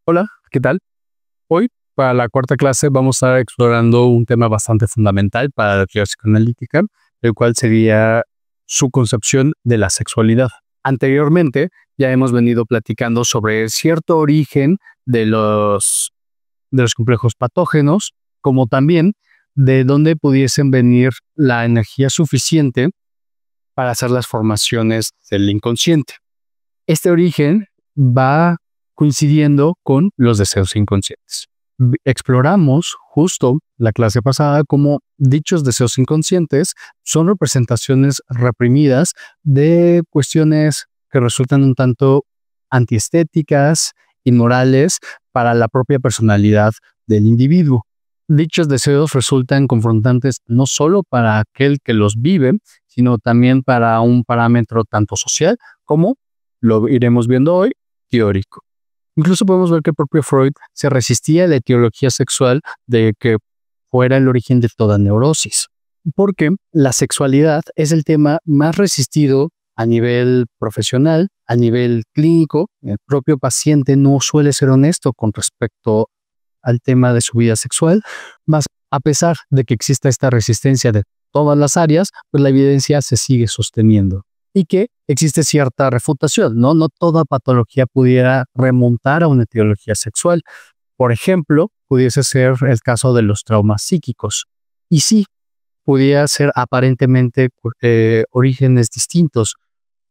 Hola, ¿qué tal? Hoy, para la cuarta clase, vamos a estar explorando un tema bastante fundamental para la teoría psicoanalítica, el cual sería su concepción de la sexualidad. Anteriormente, ya hemos venido platicando sobre cierto origen de los complejos patógenos, como también de dónde pudiesen venir la energía suficiente para hacer las formaciones del inconsciente. Este origen va coincidiendo con los deseos inconscientes. Exploramos justo la clase pasada cómo dichos deseos inconscientes son representaciones reprimidas de cuestiones que resultan un tanto antiestéticas, inmorales para la propia personalidad del individuo. Dichos deseos resultan confrontantes no solo para aquel que los vive, sino también para un parámetro tanto social como, lo iremos viendo hoy, teórico. Incluso podemos ver que el propio Freud se resistía a la etiología sexual de que fuera el origen de toda neurosis, porque la sexualidad es el tema más resistido a nivel profesional, a nivel clínico. El propio paciente no suele ser honesto con respecto al tema de su vida sexual, más a pesar de que exista esta resistencia de todas las áreas, pues la evidencia se sigue sosteniendo y que existe cierta refutación, ¿no? No toda patología pudiera remontar a una etiología sexual. Por ejemplo, pudiese ser el caso de los traumas psíquicos. Y sí, pudiera ser aparentemente orígenes distintos,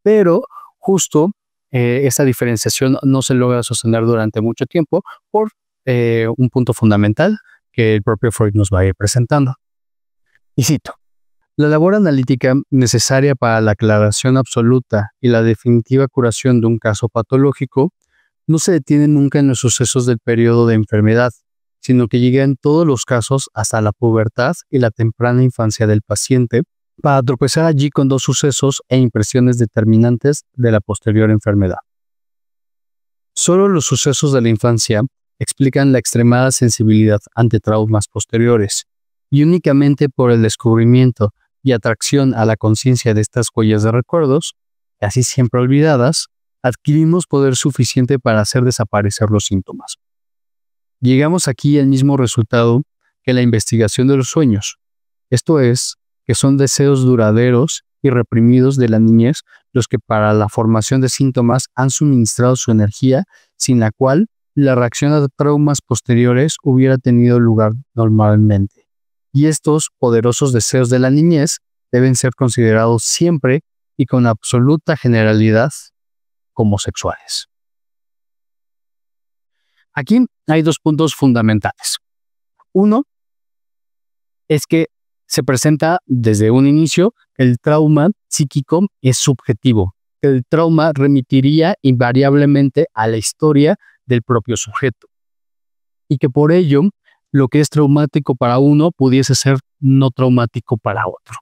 pero justo esa diferenciación no se logra sostener durante mucho tiempo por un punto fundamental que el propio Freud nos va a ir presentando. Y cito: la labor analítica necesaria para la aclaración absoluta y la definitiva curación de un caso patológico no se detiene nunca en los sucesos del periodo de enfermedad, sino que llega en todos los casos hasta la pubertad y la temprana infancia del paciente, para tropezar allí con dos sucesos e impresiones determinantes de la posterior enfermedad. Solo los sucesos de la infancia explican la extremada sensibilidad ante traumas posteriores, y únicamente por el descubrimiento y atracción a la conciencia de estas huellas de recuerdos, casi siempre olvidadas, adquirimos poder suficiente para hacer desaparecer los síntomas. Llegamos aquí al mismo resultado que la investigación de los sueños, esto es, que son deseos duraderos y reprimidos de la niñez los que para la formación de síntomas han suministrado su energía, sin la cual la reacción a traumas posteriores hubiera tenido lugar normalmente. Y estos poderosos deseos de la niñez deben ser considerados siempre y con absoluta generalidad como sexuales. Aquí hay dos puntos fundamentales. Uno es que se presenta desde un inicio que el trauma psíquico es subjetivo. El trauma remitiría invariablemente a la historia del propio sujeto. Y que por ello, lo que es traumático para uno pudiese ser no traumático para otro.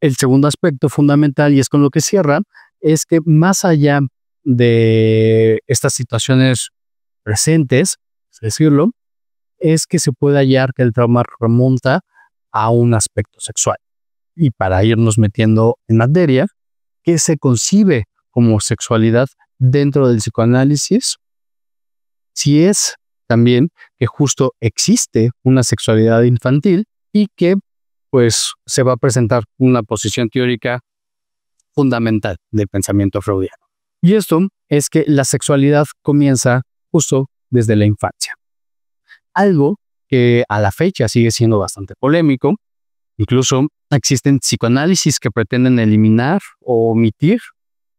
El segundo aspecto fundamental, y es con lo que cierra, es que más allá de estas situaciones presentes, es decirlo, es que se puede hallar que el trauma remonta a un aspecto sexual. Y para irnos metiendo en materia, ¿qué se concibe como sexualidad dentro del psicoanálisis? Si es también que justo existe una sexualidad infantil y que pues se va a presentar una posición teórica fundamental del pensamiento freudiano. Y esto es que la sexualidad comienza justo desde la infancia. Algo que a la fecha sigue siendo bastante polémico. Incluso existen psicoanálisis que pretenden eliminar o omitir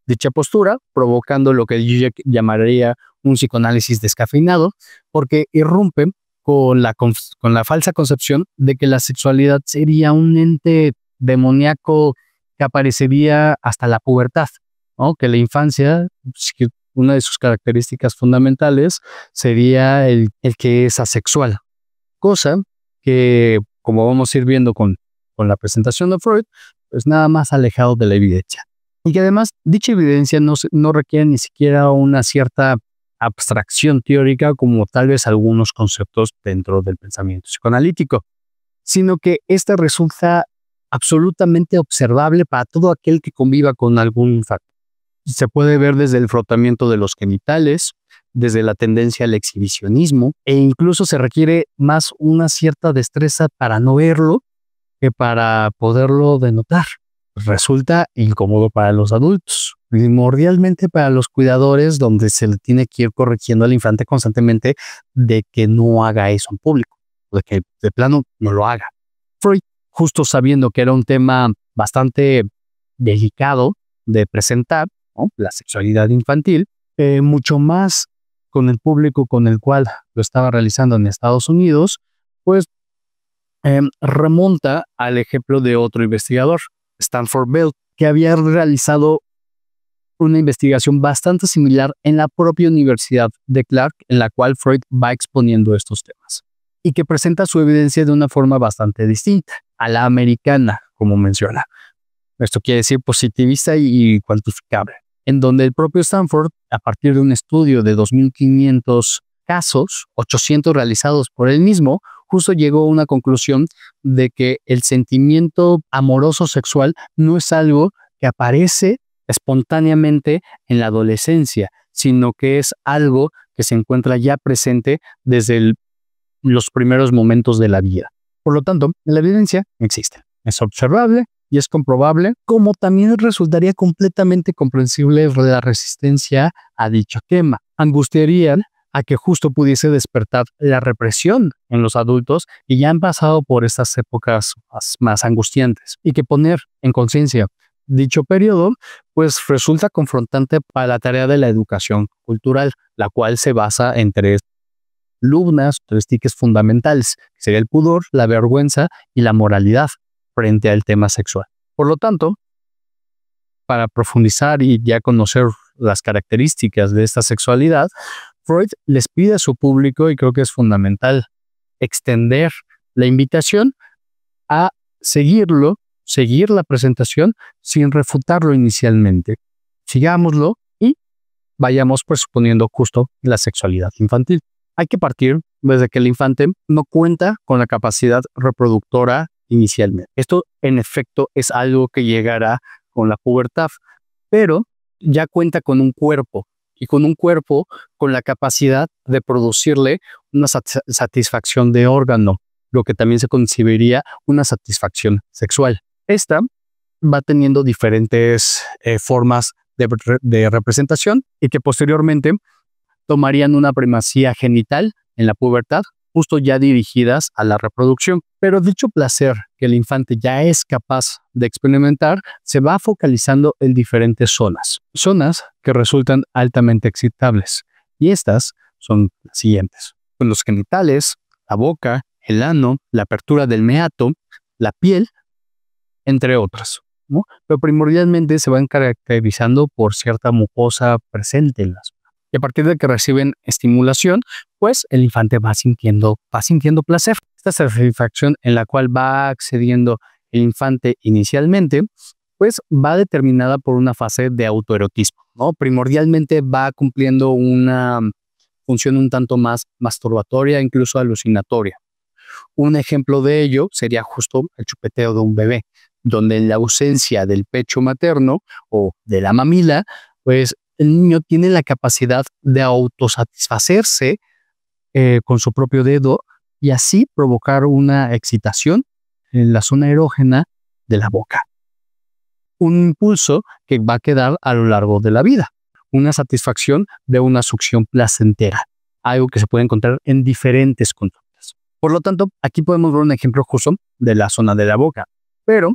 dicha postura, provocando lo que yo llamaría un psicoanálisis descafeinado, porque irrumpe con la falsa concepción de que la sexualidad sería un ente demoníaco que aparecería hasta la pubertad, ¿no? Que la infancia, una de sus características fundamentales sería el que es asexual, cosa que, como vamos a ir viendo con la presentación de Freud, pues nada más alejado de la evidencia. Y que además dicha evidencia no requiere ni siquiera una cierta abstracción teórica como tal vez algunos conceptos dentro del pensamiento psicoanalítico, sino que esta resulta absolutamente observable para todo aquel que conviva con algún infarto. Se puede ver desde el frotamiento de los genitales, desde la tendencia al exhibicionismo, e incluso se requiere más una cierta destreza para no verlo que para poderlo denotar. Resulta incómodo para los adultos, primordialmente para los cuidadores, donde se le tiene que ir corrigiendo al infante constantemente de que no haga eso en público, de que de plano no lo haga. Freud, justo sabiendo que era un tema bastante delicado de presentar, ¿no?, la sexualidad infantil, mucho más con el público con el cual lo estaba realizando en Estados Unidos, pues remonta al ejemplo de otro investigador, Stanford Bell, que había realizado una investigación bastante similar en la propia Universidad de Clark, en la cual Freud va exponiendo estos temas, y que presenta su evidencia de una forma bastante distinta a la americana, como menciona. Esto quiere decir positivista y cuantificable, en donde el propio Stanford, a partir de un estudio de 2.500 casos, 800 realizados por él mismo, justo llegó a una conclusión de que el sentimiento amoroso sexual no es algo que aparece espontáneamente en la adolescencia, sino que es algo que se encuentra ya presente desde los primeros momentos de la vida. Por lo tanto, la evidencia existe, es observable y es comprobable, como también resultaría completamente comprensible la resistencia a dicho tema. Angustiarían a que justo pudiese despertar la represión en los adultos y ya han pasado por estas épocas más angustiantes, y que poner en conciencia dicho periodo pues resulta confrontante para la tarea de la educación cultural, la cual se basa en tres columnas, tres tiques fundamentales, que sería el pudor, la vergüenza y la moralidad frente al tema sexual. Por lo tanto, para profundizar y ya conocer las características de esta sexualidad, Freud les pide a su público, y creo que es fundamental extender la invitación a seguir la presentación sin refutarlo inicialmente. Sigámoslo y vayamos presuponiendo justo la sexualidad infantil. Hay que partir desde que el infante no cuenta con la capacidad reproductora inicialmente. Esto, en efecto, es algo que llegará con la pubertad, pero ya cuenta con un cuerpo, y con un cuerpo con la capacidad de producirle una satisfacción de órgano, lo que también se consideraría una satisfacción sexual. Esta va teniendo diferentes formas de representación, y que posteriormente tomarían una primacía genital en la pubertad, justo ya dirigidas a la reproducción. Pero dicho placer que el infante ya es capaz de experimentar se va focalizando en diferentes zonas que resultan altamente excitables, y estas son las siguientes: con los genitales, la boca, el ano, la apertura del meato, la piel, entre otras, ¿no? Pero primordialmente se van caracterizando por cierta mucosa presente en las. Y a partir de que reciben estimulación, pues el infante va sintiendo placer. Esta satisfacción en la cual va accediendo el infante inicialmente, pues va determinada por una fase de autoerotismo, ¿no? Primordialmente va cumpliendo una función un tanto más masturbatoria, incluso alucinatoria. Un ejemplo de ello sería justo el chupeteo de un bebé, donde en la ausencia del pecho materno o de la mamila, pues el niño tiene la capacidad de autosatisfacerse con su propio dedo, y así provocar una excitación en la zona erógena de la boca. Un impulso que va a quedar a lo largo de la vida. Una satisfacción de una succión placentera, algo que se puede encontrar en diferentes conductas. Por lo tanto, aquí podemos ver un ejemplo justo de la zona de la boca, pero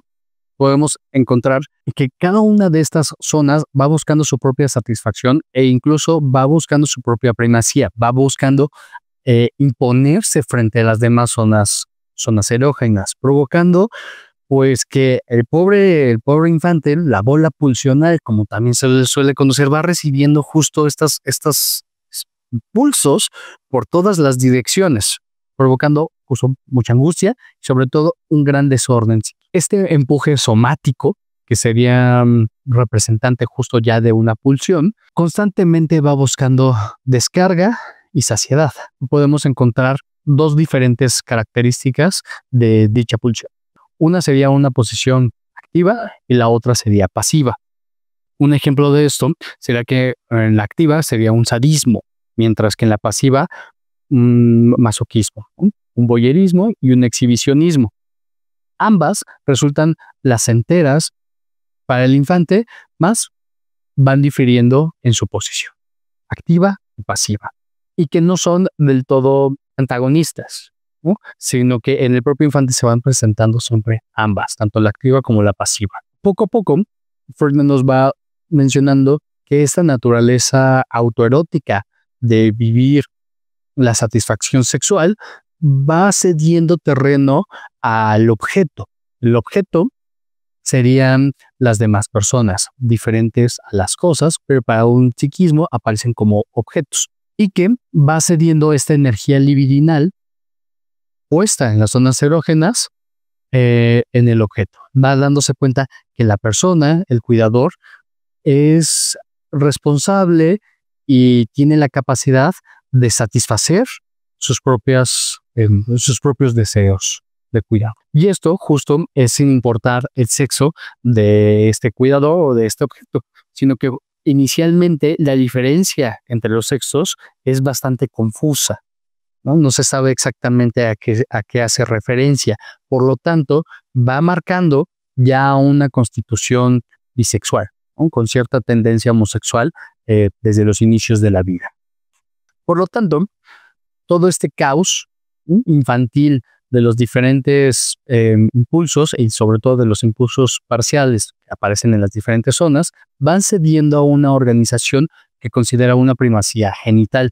podemos encontrar que cada una de estas zonas va buscando su propia satisfacción, e incluso va buscando su propia primacía, va buscando imponerse frente a las demás zonas erógenas, provocando pues que el pobre infante, la bola pulsional, como también se le suele conocer, va recibiendo justo estos pulsos por todas las direcciones, provocando justo mucha angustia y sobre todo un gran desorden. Este empuje somático, que sería representante justo ya de una pulsión, constantemente va buscando descarga y saciedad. Podemos encontrar dos diferentes características de dicha pulsión. Una sería una posición activa y la otra sería pasiva. Un ejemplo de esto sería que en la activa sería un sadismo, mientras que en la pasiva, un masoquismo, ¿no? Un voyerismo y un exhibicionismo. Ambas resultan placenteras para el infante, más van difiriendo en su posición, activa y pasiva, y que no son del todo antagonistas, ¿no? Sino que en el propio infante se van presentando siempre ambas, tanto la activa como la pasiva. Poco a poco, Freud nos va mencionando que esta naturaleza autoerótica de vivir la satisfacción sexual va cediendo terreno al objeto. El objeto serían las demás personas, diferentes a las cosas, pero para un psiquismo aparecen como objetos, y que va cediendo esta energía libidinal puesta en las zonas erógenas en el objeto. Va dándose cuenta que la persona, el cuidador, es responsable y tiene la capacidad de satisfacer sus propios deseos de cuidado. Y esto justo es sin importar el sexo de este cuidador o de este objeto, sino que inicialmente la diferencia entre los sexos es bastante confusa, ¿no? No se sabe exactamente a qué hace referencia. Por lo tanto, va marcando ya una constitución bisexual, ¿no? Con cierta tendencia homosexual desde los inicios de la vida. Por lo tanto, todo este caos infantil de los diferentes impulsos y sobre todo de los impulsos parciales que aparecen en las diferentes zonas, van cediendo a una organización que considera una primacía genital,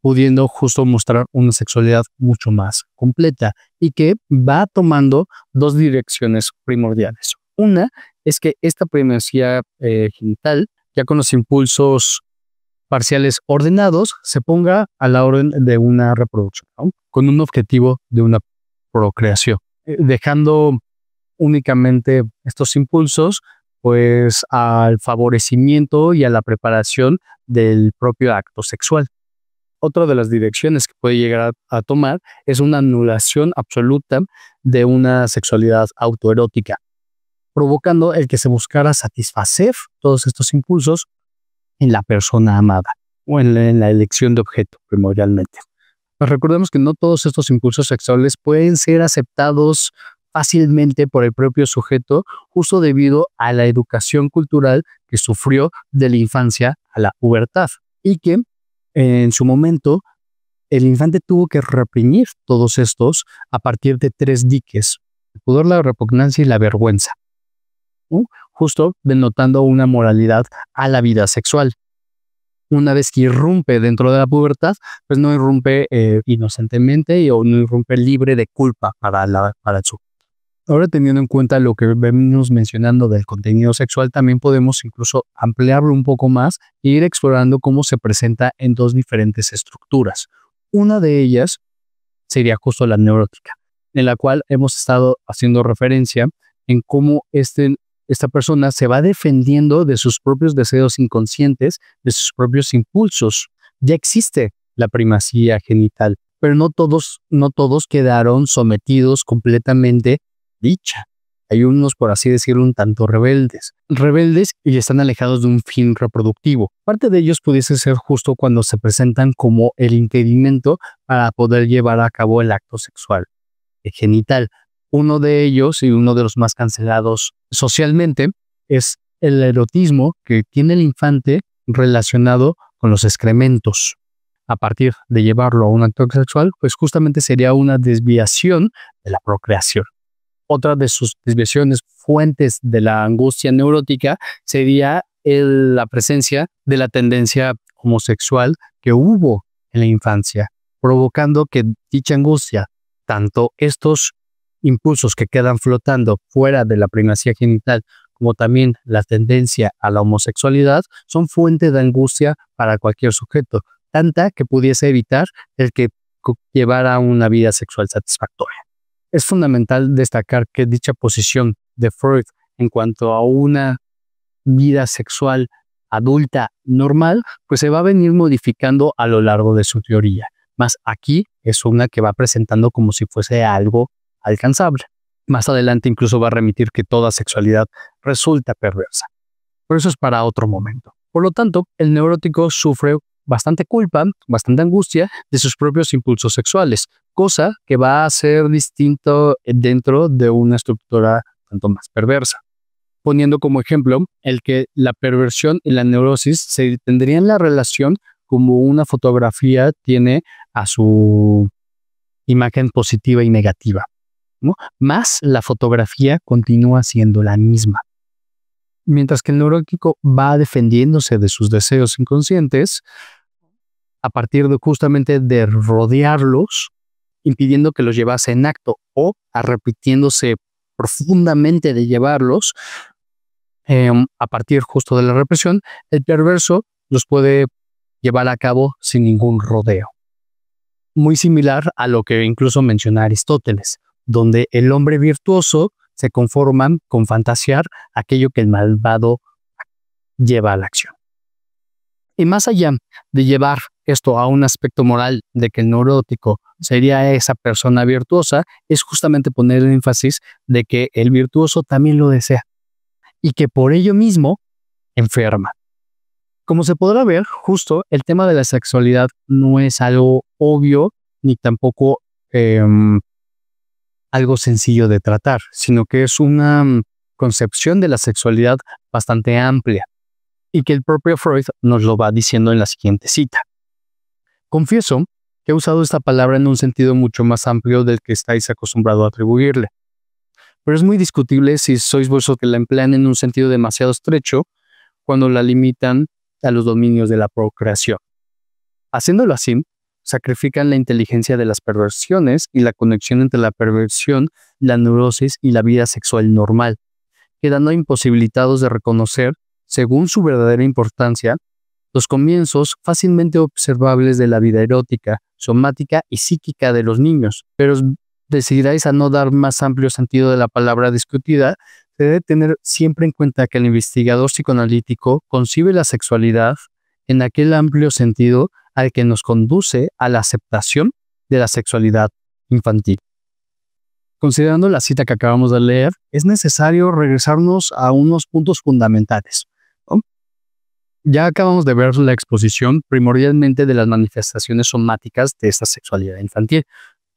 pudiendo justo mostrar una sexualidad mucho más completa y que va tomando dos direcciones primordiales. Una es que esta primacía genital, ya con los impulsos parciales ordenados, se ponga a la orden de una reproducción, ¿no? Con un objetivo de una procreación, dejando únicamente estos impulsos pues al favorecimiento y a la preparación del propio acto sexual. Otra de las direcciones que puede llegar a tomar es una anulación absoluta de una sexualidad autoerótica, provocando el que se buscara satisfacer todos estos impulsos en la persona amada o en la elección de objeto primordialmente. Pues recordemos que no todos estos impulsos sexuales pueden ser aceptados fácilmente por el propio sujeto, justo debido a la educación cultural que sufrió de la infancia a la pubertad, y que en su momento el infante tuvo que reprimir todos estos a partir de 3 diques: el pudor, la repugnancia y la vergüenza, ¿no? Justo denotando una moralidad a la vida sexual. Una vez que irrumpe dentro de la pubertad, pues no irrumpe inocentemente o no irrumpe libre de culpa para el sujeto. Ahora, teniendo en cuenta lo que venimos mencionando del contenido sexual, también podemos incluso ampliarlo un poco más e ir explorando cómo se presenta en 2 diferentes estructuras. Una de ellas sería justo la neurótica, en la cual hemos estado haciendo referencia en cómo esta persona se va defendiendo de sus propios deseos inconscientes, de sus propios impulsos. Ya existe la primacía genital, pero no todos quedaron sometidos completamente dicha. Hay unos, por así decirlo, un tanto rebeldes y están alejados de un fin reproductivo. Parte de ellos pudiese ser justo cuando se presentan como el impedimento para poder llevar a cabo el acto sexual genital. Uno de ellos, y uno de los más cancelados socialmente, es el erotismo que tiene el infante relacionado con los excrementos. A partir de llevarlo a un acto sexual, pues justamente sería una desviación de la procreación. Otra de sus desviaciones, fuentes de la angustia neurótica, sería la presencia de la tendencia homosexual que hubo en la infancia, provocando que dicha angustia, tanto estos impulsos que quedan flotando fuera de la primacía genital, como también la tendencia a la homosexualidad, son fuente de angustia para cualquier sujeto, tanta que pudiese evitar el que llevara una vida sexual satisfactoria. Es fundamental destacar que dicha posición de Freud en cuanto a una vida sexual adulta normal, pues se va a venir modificando a lo largo de su teoría. Más aquí es una que va presentando como si fuese algo alcanzable. Más adelante incluso va a remitir que toda sexualidad resulta perversa. Pero eso es para otro momento. Por lo tanto, el neurótico sufre bastante culpa, bastante angustia de sus propios impulsos sexuales, cosa que va a ser distinto dentro de una estructura tanto más perversa. Poniendo como ejemplo el que la perversión y la neurosis se tendrían la relación como una fotografía tiene a su imagen positiva y negativa, ¿no? Más la fotografía continúa siendo la misma. Mientras que el neurótico va defendiéndose de sus deseos inconscientes a partir de justamente de rodearlos, impidiendo que los llevase en acto o arrepintiéndose profundamente de llevarlos, a partir justo de la represión, el perverso los puede llevar a cabo sin ningún rodeo. Muy similar a lo que incluso menciona Aristóteles, donde el hombre virtuoso se conforma con fantasear aquello que el malvado lleva a la acción. Y más allá de llevar esto a un aspecto moral de que el neurótico sería esa persona virtuosa, es justamente poner el énfasis de que el virtuoso también lo desea y que por ello mismo enferma. Como se podrá ver, justo el tema de la sexualidad no es algo obvio ni tampoco algo sencillo de tratar, sino que es una concepción de la sexualidad bastante amplia y que el propio Freud nos lo va diciendo en la siguiente cita. Confieso que he usado esta palabra en un sentido mucho más amplio del que estáis acostumbrados a atribuirle, pero es muy discutible si sois vosotros que la emplean en un sentido demasiado estrecho cuando la limitan a los dominios de la procreación. Haciéndolo así, sacrifican la inteligencia de las perversiones y la conexión entre la perversión, la neurosis y la vida sexual normal, quedando imposibilitados de reconocer, según su verdadera importancia, los comienzos fácilmente observables de la vida erótica, somática y psíquica de los niños. Pero decidiráis a no dar más amplio sentido de la palabra discutida, se debe tener siempre en cuenta que el investigador psicoanalítico concibe la sexualidad en aquel amplio sentido al que nos conduce a la aceptación de la sexualidad infantil. Considerando la cita que acabamos de leer, es necesario regresarnos a unos puntos fundamentales, ¿no? Ya acabamos de ver la exposición primordialmente de las manifestaciones somáticas de esta sexualidad infantil,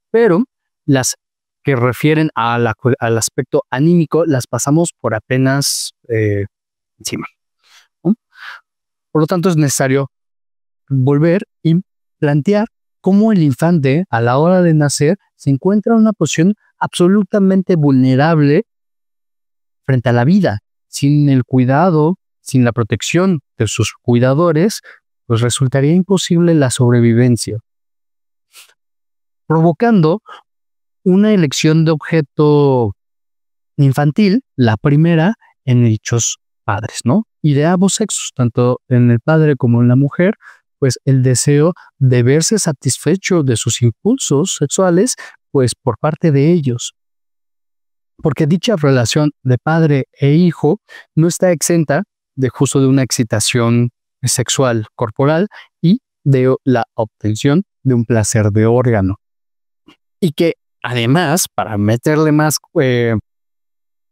pero las que refieren al aspecto anímico las pasamos por apenas encima, ¿no? Por lo tanto, es necesario volver y plantear cómo el infante, a la hora de nacer, se encuentra en una posición absolutamente vulnerable frente a la vida. Sin el cuidado, sin la protección de sus cuidadores, pues resultaría imposible la sobrevivencia, provocando una elección de objeto infantil, la primera en dichos padres, ¿no? Y de ambos sexos, tanto en el padre como en la mujer, pues el deseo de verse satisfecho de sus impulsos sexuales, pues por parte de ellos. Porque dicha relación de padre e hijo no está exenta de justo de una excitación sexual corporal y de la obtención de un placer de órgano. Y que además, para meterle más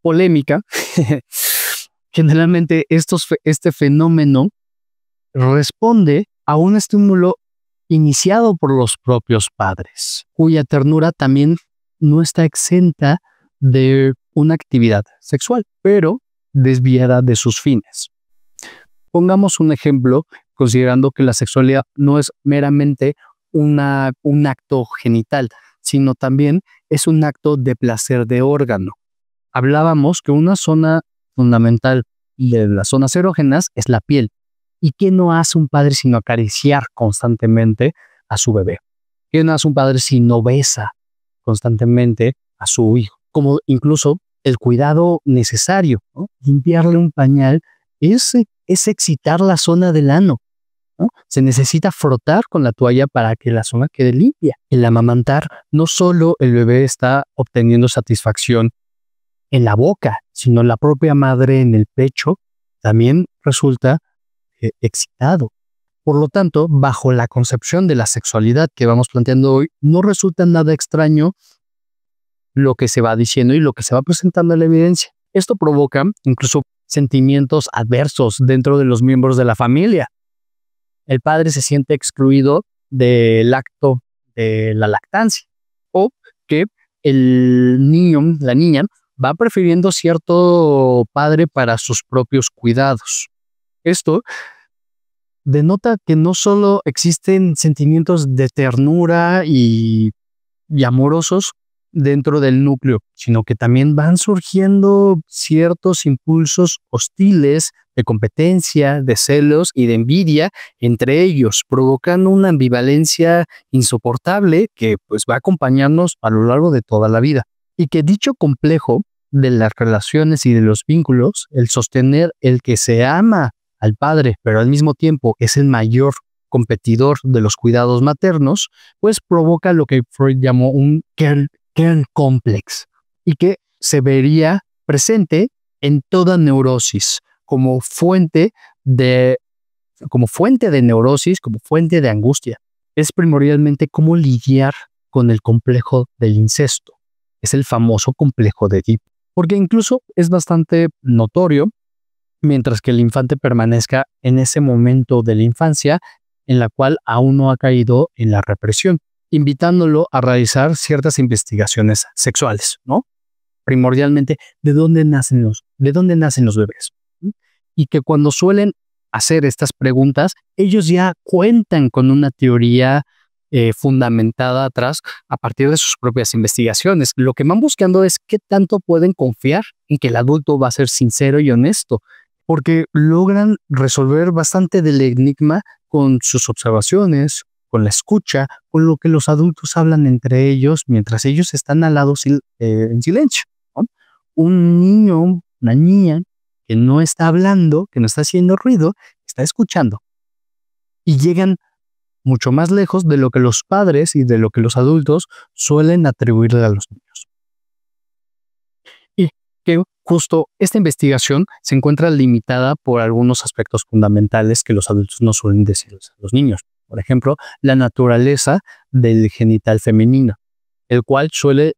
polémica, generalmente este fenómeno responde a un estímulo iniciado por los propios padres, cuya ternura también no está exenta de una actividad sexual, pero desviada de sus fines. Pongamos un ejemplo, considerando que la sexualidad no es meramente un acto genital, sino también es un acto de placer de órgano. Hablábamos que una zona fundamental de las zonas erógenas es la piel. ¿Y qué no hace un padre sino acariciar constantemente a su bebé? ¿Qué no hace un padre sino besa constantemente a su hijo? Como incluso el cuidado necesario, ¿no? Limpiarle un pañal es excitar la zona del ano, ¿no? Se necesita frotar con la toalla para que la zona quede limpia. El amamantar, no solo el bebé está obteniendo satisfacción en la boca, sino la propia madre en el pecho también resulta excitado. Por lo tanto, bajo la concepción de la sexualidad que vamos planteando hoy, no resulta nada extraño lo que se va diciendo y lo que se va presentando en la evidencia. Esto provoca incluso sentimientos adversos dentro de los miembros de la familia. el padre se siente excluido del acto de la lactancia, o que el niño, la niña, va prefiriendo cierto padre para sus propios cuidados. Esto denota que no solo existen sentimientos de ternura y amorosos dentro del núcleo, sino que también van surgiendo ciertos impulsos hostiles de competencia, de celos y de envidia entre ellos, provocando una ambivalencia insoportable que pues va a acompañarnos a lo largo de toda la vida. Y que dicho complejo de las relaciones y de los vínculos, el sostener el que se ama al padre, pero al mismo tiempo es el mayor competidor de los cuidados maternos, pues provoca lo que Freud llamó un Kern complex y que se vería presente en toda neurosis como fuente de neurosis, como fuente de angustia. Es primordialmente cómo lidiar con el complejo del incesto. Es el famoso complejo de Edipo, porque incluso es bastante notorio mientras que el infante permanezca en ese momento de la infancia en la cual aún no ha caído en la represión, invitándolo a realizar ciertas investigaciones sexuales, ¿no? Primordialmente, ¿de dónde nacen los bebés? Y que cuando suelen hacer estas preguntas, ellos ya cuentan con una teoría fundamentada atrás a partir de sus propias investigaciones. Lo que van buscando es qué tanto pueden confiar en que el adulto va a ser sincero y honesto, porque logran resolver bastante del enigma con sus observaciones, con la escucha, con lo que los adultos hablan entre ellos mientras ellos están al lado en silencio, ¿no? Un niño, una niña que no está hablando, que no está haciendo ruido, está escuchando. Y llegan mucho más lejos de lo que los padres y de lo que los adultos suelen atribuirle a los niños. Y que justo esta investigación se encuentra limitada por algunos aspectos fundamentales que los adultos no suelen decirles a los niños. Por ejemplo, la naturaleza del genital femenino, el cual suele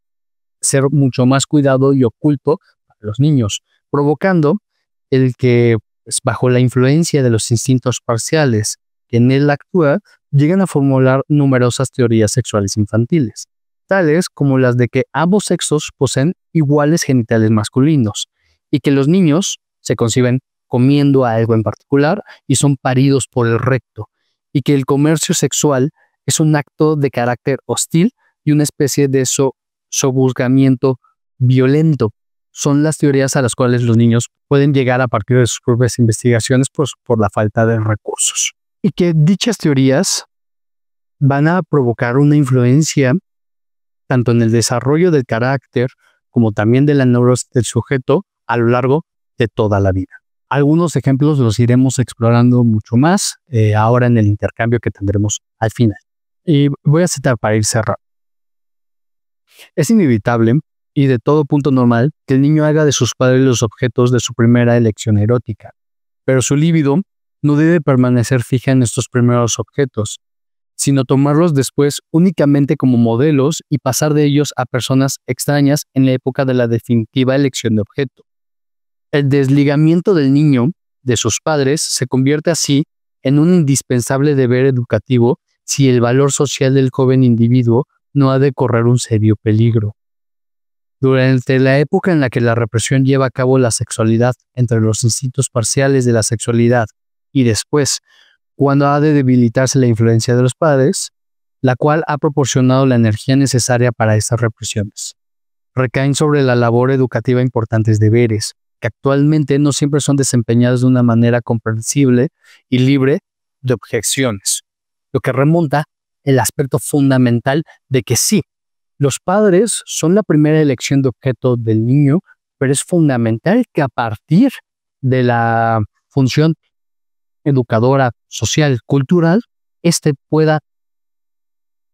ser mucho más cuidado y oculto para los niños, provocando el que, pues, bajo la influencia de los instintos parciales que en él actúa, llegan a formular numerosas teorías sexuales infantiles, tales como las de que ambos sexos poseen iguales genitales masculinos y que los niños se conciben comiendo algo en particular y son paridos por el recto, y que el comercio sexual es un acto de carácter hostil y una especie de sojuzgamiento violento. Son las teorías a las cuales los niños pueden llegar a partir de sus propias investigaciones por la falta de recursos. Y que dichas teorías van a provocar una influencia tanto en el desarrollo del carácter como también de la neurosis del sujeto a lo largo de toda la vida. Algunos ejemplos los iremos explorando mucho más ahora en el intercambio que tendremos al final. Y voy a citar para ir cerrando. Es inevitable y de todo punto normal que el niño haga de sus padres los objetos de su primera elección erótica, pero su libido no debe permanecer fija en estos primeros objetos, sino tomarlos después únicamente como modelos y pasar de ellos a personas extrañas en la época de la definitiva elección de objeto. El desligamiento del niño de sus padres se convierte así en un indispensable deber educativo si el valor social del joven individuo no ha de correr un serio peligro. Durante la época en la que la represión lleva a cabo la sexualidad entre los instintos parciales de la sexualidad y después, cuando ha de debilitarse la influencia de los padres, la cual ha proporcionado la energía necesaria para estas represiones, recaen sobre la labor educativa importantes deberes, que actualmente no siempre son desempeñados de una manera comprensible y libre de objeciones, lo que remonta el aspecto fundamental de que sí, los padres son la primera elección de objeto del niño, pero es fundamental que a partir de la función educadora, social, cultural, pueda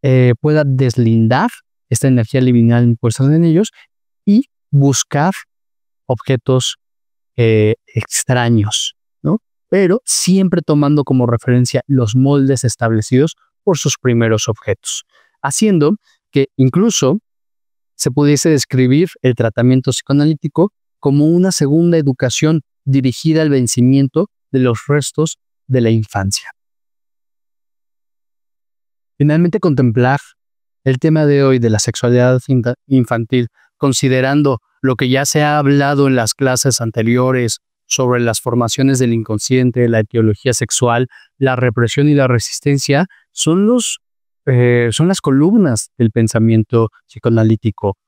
deslindar esta energía libidinal impuesta en ellos y buscar objetos extraños, ¿no? Pero siempre tomando como referencia los moldes establecidos por sus primeros objetos, haciendo que incluso se pudiese describir el tratamiento psicoanalítico como una segunda educación dirigida al vencimiento de los restos de la infancia. Finalmente, contemplar el tema de hoy de la sexualidad infantil, considerando lo que ya se ha hablado en las clases anteriores sobre las formaciones del inconsciente, la etiología sexual, la represión y la resistencia, son las columnas del pensamiento psicoanalítico.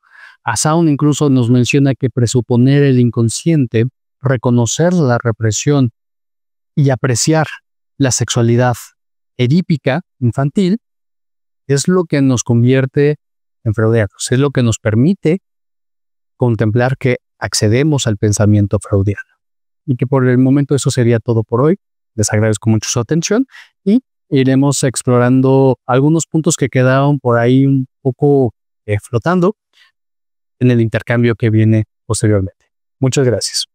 Asaun incluso nos menciona que presuponer el inconsciente, reconocer la represión y apreciar la sexualidad edípica infantil es lo que nos convierte en freudianos, es lo que nos permite contemplar que accedemos al pensamiento freudiano. Y que por el momento eso sería todo por hoy. Les agradezco mucho su atención y iremos explorando algunos puntos que quedaron por ahí un poco flotando en el intercambio que viene posteriormente. Muchas gracias.